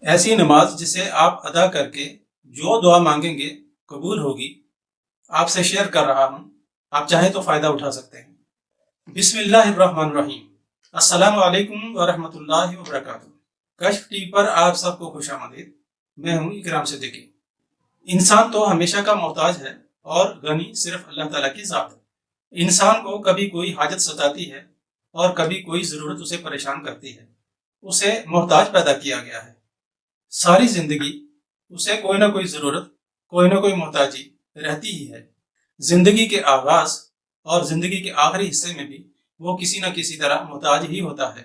ایسی نماز جسے آپ ادا کر کے جو دعا مانگیں گے قبول ہوگی، آپ سے شیئر کر رہا ہوں، آپ چاہیں تو فائدہ اٹھا سکتے ہیں۔ بسم اللہ الرحمن الرحیم۔ السلام علیکم ورحمۃ اللہ وبرکاتہ۔ کشف ٹی وی پر آپ سب کو خوش آمدید۔ میں ہوں اکرام صدیقی۔ انسان تو ہمیشہ کا محتاج ہے اور غنی صرف اللہ تعالیٰ کی ذات ہے۔ انسان کو کبھی کوئی حاجت ستاتی ہے اور کبھی کوئی ضرورت اسے پریشان کرتی ہے۔ اسے محتاج پیدا کیا گیا ہے۔ ساری زندگی اسے کوئی نہ کوئی ضرورت، کوئی نہ کوئی محتاجی رہتی ہی ہے۔ زندگی کے آغاز اور زندگی کے آخری حصے میں بھی وہ کسی نہ کسی طرح محتاج ہی ہوتا ہے۔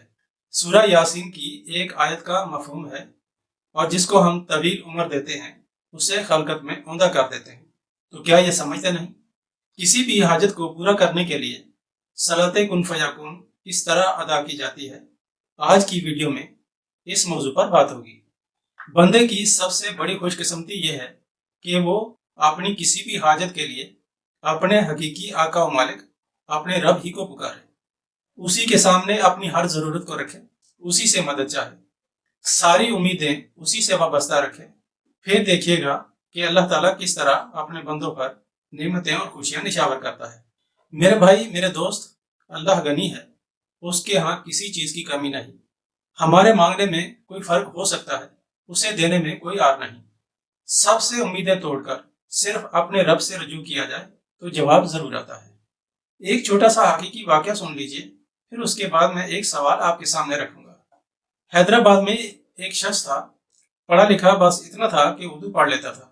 سورہ یاسین کی ایک آیت کا مفہوم ہے، اور جس کو ہم طویل عمر دیتے ہیں اسے خلقت میں عمدہ کر دیتے ہیں۔ تو کیا یہ سمجھتے نہیں؟ کسی بھی حاجت کو پورا کرنے کے لیے صلاۃ کن فیکون کس طرح ادا کی جاتی ہے، آج کی ویڈیو میں اس موضوع پر بات ہوگی۔ بندے کی سب سے بڑی خوش قسمتی یہ ہے کہ وہ اپنی کسی بھی حاجت کے لیے اپنے حقیقی آقا و مالک اپنے رب ہی کو پکارے، اسی کے سامنے اپنی ہر ضرورت کو رکھے، اسی سے مدد چاہے، ساری امیدیں اسی سے وابستہ رکھے۔ پھر دیکھیے گا کہ اللہ تعالیٰ کس طرح اپنے بندوں پر نعمتیں اور خوشیاں نشاور کرتا ہے۔ میرے بھائی، میرے دوست، اللہ غنی ہے، اس کے ہاں کسی چیز کی کمی نہیں۔ ہمارے مانگنے میں کوئی فرق ہو سکتا ہے، اسے دینے میں کوئی آر نہیں۔ سب سے امیدیں توڑ کر صرف اپنے رب سے رجوع کیا جائے تو جواب ضرور آتا ہے۔ ایک چھوٹا سا حقیقی واقعہ سن لیجئے، پھر اس کے بعد میں ایک سوال آپ کے سامنے رکھوں گا۔ حیدرآباد میں ایک شخص تھا، پڑھا لکھا بس اتنا تھا کہ اردو پڑھ لیتا تھا۔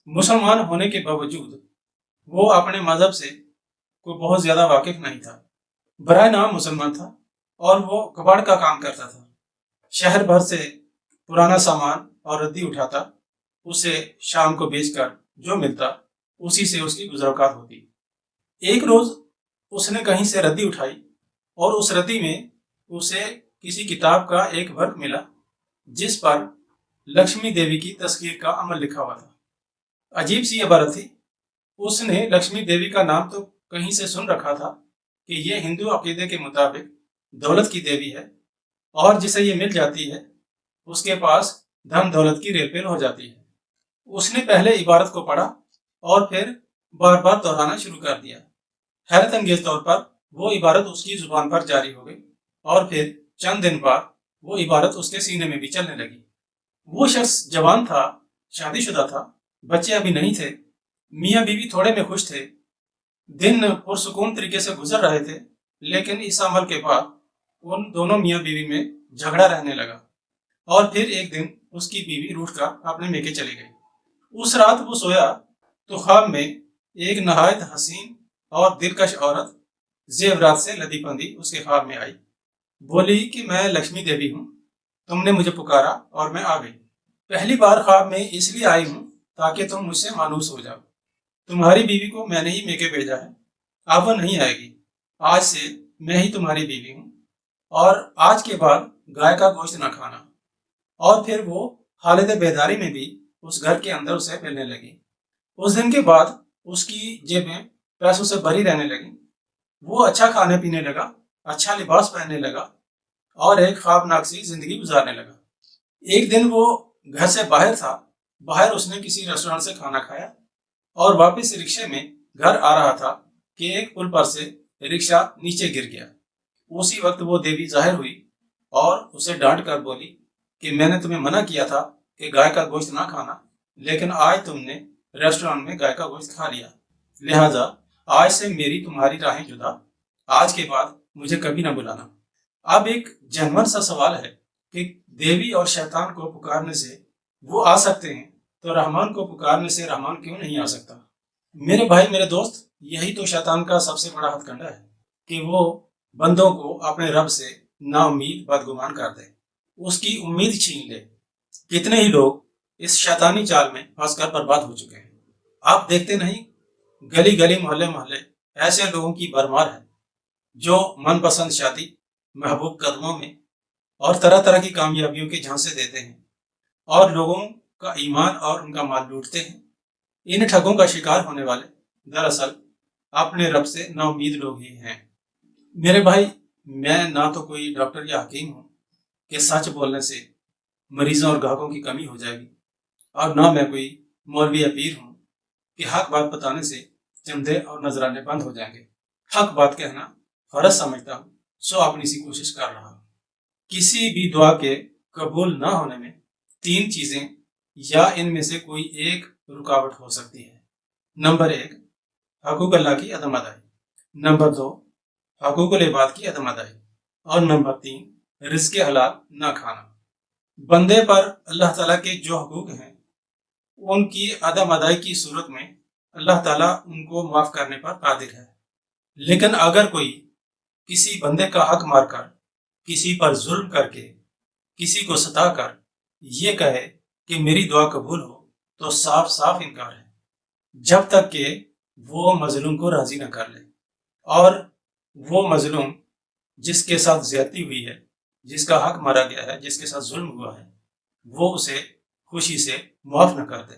مسلمان ہونے کے باوجود وہ اپنے مذہب سے کوئی بہت زیادہ واقف نہیں تھا۔ برائے نام مسلمان تھا اور وہ کباڑ کا کام کرتا تھا۔ شہر بھر سے پرانا سامان اور ردی اٹھاتا، اسے شام کو بیچ کر جو ملتا اسی سے اس کی گزر اوقات ہوتی۔ ایک روز اس نے کہیں سے ردی اٹھائی اور اس ردی میں اسے کسی کتاب کا ایک ورق ملا جس پر لکشمی دیوی کی تذکیر کا عمل لکھا ہوا تھا۔ عجیب سی عبارت تھی۔ اس نے لکشمی دیوی کا نام تو کہیں سے سن رکھا تھا کہ یہ ہندو عقیدے کے مطابق دولت کی دیوی ہے، اور جسے یہ مل جاتی ہے اس کے پاس دھن دولت کی ریل پیل ہو جاتی ہے۔ اس نے پہلے عبارت کو پڑھا اور پھر بار بار دہرانا شروع کر دیا۔ حیرت انگیز طور پر وہ عبارت اس کی زبان پر جاری ہو گئی اور پھر چند دن بعد وہ عبارت اس کے سینے میں بھی چلنے لگی۔ وہ شخص جوان تھا، شادی شدہ تھا، بچے ابھی نہیں تھے، میاں بیوی تھوڑے میں خوش تھے، دن پرسکون طریقے سے گزر رہے تھے، لیکن اس عمل کے بعد ان دونوں میاں بیوی میں جھگڑا رہنے لگا، اور پھر ایک دن اس کی بیوی روٹھ کر اپنے میکے چلی گئی۔ اس رات وہ سویا تو خواب میں ایک نہایت حسین اور دلکش عورت زیورات سے لدی پندی اس کے خواب میں آئی۔ بولی کہ میں لکشمی دیوی ہوں، تم نے مجھے پکارا اور میں آ گئی۔ پہلی بار خواب میں اس لیے آئی ہوں تاکہ تم مجھ سے مانوس ہو جاؤ۔ تمہاری بیوی کو میں نے ہی میکے بھیجا ہے، اب وہ نہیں آئے گی۔ آج سے میں ہی تمہاری بیوی ہوں، اور آج کے بعد گائے کا گوشت نہ کھانا۔ اور پھر وہ حالت بیداری میں بھی اس گھر کے اندر اسے ملنے لگی۔ اس دن کے بعد اس کی جیبیں پیسوں سے بھری رہنے لگیں۔ وہ اچھا کھانے پینے لگا، اچھا لباس پہننے لگا اور ایک خوابناک سی زندگی گزارنے لگا۔ ایک دن وہ گھر سے باہر تھا، باہر اس نے کسی ریسٹورانٹ سے کھانا کھایا اور واپس رکشے میں گھر آ رہا تھا کہ ایک پل پر سے رکشہ نیچے گر گیا۔ اسی وقت وہ دیوی ظاہر ہوئی اور اسے ڈانٹ کر بولی کہ میں نے تمہیں منع کیا تھا کہ گائے کا گوشت نہ کھانا، لیکن آج تم نے ریسٹورانٹ میں گائے کا گوشت کھا لیا، لہٰذا آج سے میری تمہاری راہیں جدا، آج کے بعد مجھے کبھی نہ بلانا۔ اب ایک جنون سا سوال ہے کہ دیوی اور شیطان کو پکارنے سے وہ آ سکتے ہیں تو رحمان کو پکارنے سے رحمان کیوں نہیں آ سکتا؟ میرے بھائی، میرے دوست، یہی تو شیطان کا سب سے بڑا ہتھ کنڈا ہے کہ وہ بندوں کو اپنے رب سے نا امید بدگمان کر دے، اس کی امید چھین لے۔ کتنے ہی لوگ اس شیطانی چال میں پھنس کر برباد ہو چکے ہیں۔ آپ دیکھتے نہیں، گلی گلی محلے محلے ایسے لوگوں کی بھرمار ہے جو من پسند شادی، محبوب قدموں میں اور طرح طرح کی کامیابیوں کے جھانسے دیتے ہیں اور لوگوں کا ایمان اور ان کا مال لوٹتے ہیں۔ ان ٹھگوں کا شکار ہونے والے دراصل اپنے رب سے نا امید لوگ ہی ہیں۔ میرے بھائی، میں نہ تو کوئی ڈاکٹر یا حکیم ہوں کہ سچ بولنے سے مریضوں اور گاہکوں کی کمی ہو جائے گی، اور نہ میں کوئی مولوی یا پیر ہوں کہ حق بات بتانے سے چندے اور نذرانے بند ہو جائیں گے۔ حق بات کہنا فرض سمجھتا ہوں، سو اپنی سی کوشش کر رہا ہوں۔ کسی بھی دعا کے قبول نہ ہونے میں 3 چیزیں یا ان میں سے کوئی ایک رکاوٹ ہو سکتی ہے۔ نمبر 1، حقوق اللہ کی عدم ادائی۔ نمبر 2، حقوق العباد کی عدم ادائی۔ اور نمبر 3، رزق حلال نہ کھانا۔ بندے پر اللہ تعالیٰ کے جو حقوق ہیں ان کی عدم ادائی کی صورت میں اللہ تعالیٰ ان کو معاف کرنے پر قادر ہے، لیکن اگر کوئی کسی بندے کا حق مار کر، کسی پر ظلم کر کے، کسی کو ستا کر یہ کہے کہ میری دعا قبول ہو، تو صاف صاف انکار ہے، جب تک کہ وہ مظلوم کو راضی نہ کر لے، اور وہ مظلوم جس کے ساتھ زیادتی ہوئی ہے، جس کا حق مارا گیا ہے، جس کے ساتھ ظلم ہوا ہے، وہ اسے خوشی سے معاف نہ کر دے۔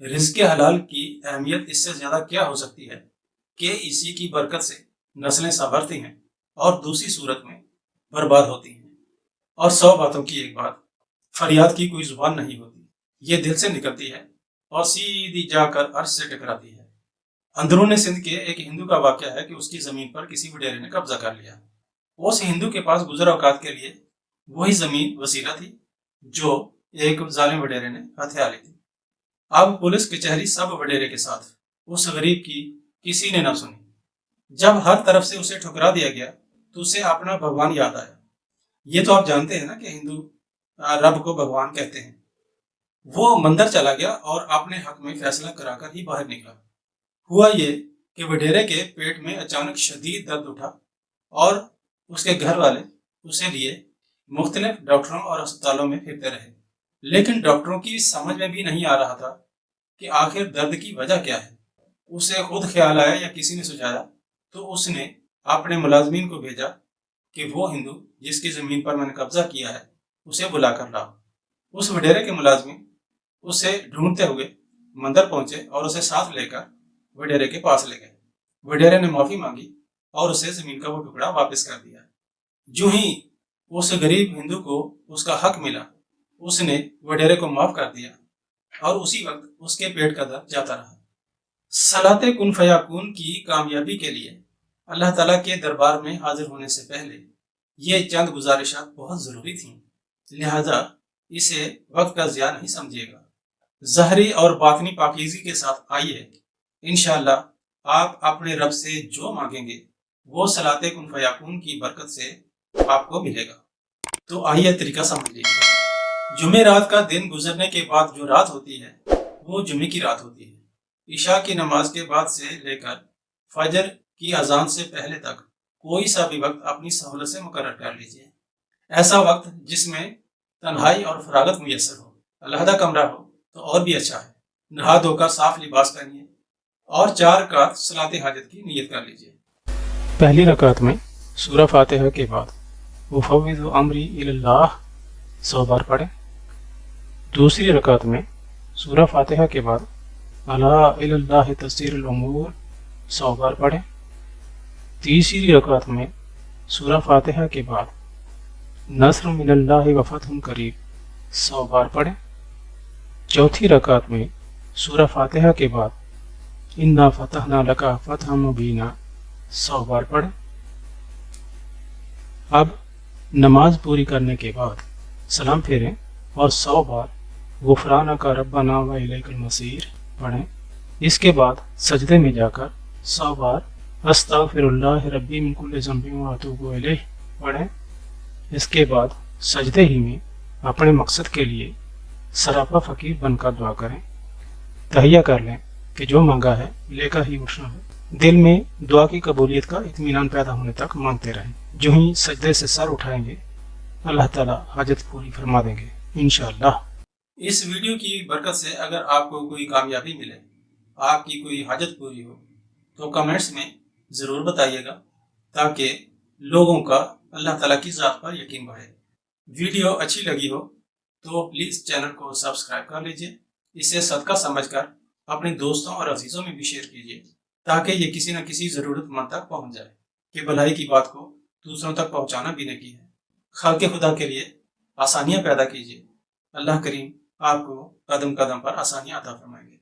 رزق حلال کی اہمیت اس سے زیادہ کیا ہو سکتی ہے کہ اسی کی برکت سے نسلیں سنورتی ہیں اور دوسری صورت میں برباد ہوتی ہیں۔ اور 100 باتوں کی ایک بات، فریاد کی کوئی زبان نہیں ہوتی، یہ دل سے نکلتی ہے اور سیدھی جا کر عرش سے ٹکراتی ہے۔ اندرون سندھ کے ایک ہندو کا واقعہ ہے کہ اس کی زمین پر کسی وڈیرے نے قبضہ کر لیا۔ اس ہندو کے پاس گزر اوقات کے لیے وہی زمین وسیلہ تھی جو ایک ظالم وڈیرے نے ہتھیا لی تھی۔ اب پولیس کچہری سب وڈیرے کے ساتھ، اس غریب کی کسی نے نہ سنی۔ جب ہر طرف سے اسے ٹھکرا دیا گیا تو اسے اپنا بھگوان یاد آیا۔ یہ تو آپ جانتے ہیں نا کہ ہندو رب کو بھگوان کہتے ہیں۔ وہ مندر چلا گیا اور اپنے حق میں فیصلہ کرا کر ہی باہر نکلا۔ ہوا یہ کہ وڈیرے کے پیٹ میں اچانک شدید درد اٹھا اور اس کے گھر والے اسے لیے مختلف ڈاکٹروں اور اسپتالوں میں پھرتے رہے، لیکن ڈاکٹروں کی سمجھ میں بھی نہیں آ رہا تھا کہ آخر درد کی وجہ کیا ہے۔ اسے خود خیال آیا یا کسی نے سجایا تو اس نے اپنے ملازمین کو بھیجا کہ وہ ہندو جس کی زمین پر میں نے قبضہ کیا ہے اسے بلا کر لاؤ۔ اس وڈیرے کے ملازمین اسے ڈھونڈتے ہوئے مندر پہنچے اور اسے ساتھ لے کر وڈیرے کے پاس لے گئے۔ وڈیرے نے معافی مانگی اور اسے زمین کا وہ ٹکڑا واپس کر دیا۔ جو ہی اس غریب ہندو کو اس کا حق ملا، اس نے وڈیرے کو معاف کر دیا اور اسی وقت اس کے پیٹ کا درد جاتا رہا۔ صلاۃ کن فیکون کی کامیابی کے لیے اللہ تعالیٰ کے دربار میں حاضر ہونے سے پہلے یہ چند گزارشات بہت ضروری تھیں، لہذا اسے وقت کا ضیاع نہیں سمجھیے گا۔ ظاہری اور باطنی پاکیزگی کے ساتھ آئیے، انشاءاللہ آپ اپنے رب سے جو مانگیں گے وہ صلاۃ کن فیکون کی برکت سے آپ کو ملے گا۔ تو آئیے طریقہ سمجھ لیجیے۔ جمعرات کا دن گزرنے کے بعد جو رات ہوتی ہے وہ جمعے کی رات ہوتی ہے۔ عشاء کی نماز کے بعد سے لے کر فجر کی اذان سے پہلے تک کوئی سا بھی وقت اپنی سہولت سے مقرر کر لیجیے۔ ایسا وقت جس میں تنہائی اور فراغت میسر ہو، علیحدہ کمرہ ہو تو اور بھی اچھا ہے۔ نہا دھو کر صاف لباس پہنیے اور 4 رکعت صلاۃ حاجت کی نیت کر لیجیے۔ پہلی رکعت میں سورہ فاتحہ کے بعد وفوض امری الی اللہ 100 بار پڑھیں۔ دوسری رکعت میں سورہ فاتحہ کے بعد الا الی اللہ تسیر الامور 100 بار پڑھیں۔ تیسری رکعت میں سورہ فاتحہ کے بعد نصر من اللہ و فتح قریب 100 بار پڑھیں۔ چوتھی رکعت میں سورہ فاتحہ کے بعد انا فتحنا لک فتحا مبینا 100 بار پڑھیں۔ اب نماز پوری کرنے کے بعد سلام پھیریں اور 100 بار غفرانک ربنا و الیک المصیر پڑھیں۔ اس کے بعد سجدے میں جا کر 100 بار استغفر اللہ ربی من کل ذنب و اتوب الیہ پڑھیں۔ اس کے بعد سجدے ہی میں اپنے مقصد کے لیے سراپا فقیر بن کر دعا کریں، تہیہ کر لیں کہ جو مانگا ہے لے کر ہی اٹھنا ہے۔ دل میں دعا کی قبولیت کا اطمینان پیدا ہونے تک مانگتے رہیں۔ جو ہی سجدے سے سر اٹھائیں گے اللہ تعالیٰ حاجت پوری فرما دیں گے انشاءاللہ۔ اس ویڈیو کی برکت سے اگر آپ کو کوئی کامیابی ملے، آپ کی کوئی حاجت پوری ہو، تو کمنٹس میں ضرور بتائیے گا تاکہ لوگوں کا اللہ تعالیٰ کی ذات پر یقین بڑھے۔ ویڈیو اچھی لگی ہو تو پلیز چینل کو سبسکرائب کر لیجئے، اسے صدقہ سمجھ کر اپنے دوستوں اور عزیزوں میں بھی شیئر کیجئے تاکہ یہ کسی نہ کسی ضرورت مند تک پہنچ جائے کہ بھلائی کی بات کو دوسروں تک پہنچانا بھی نیکی ہے۔ خالق خدا کے لیے آسانیاں پیدا کیجئے اللہ کریم آپ کو قدم قدم پر آسانیاں عطا فرمائیں گے۔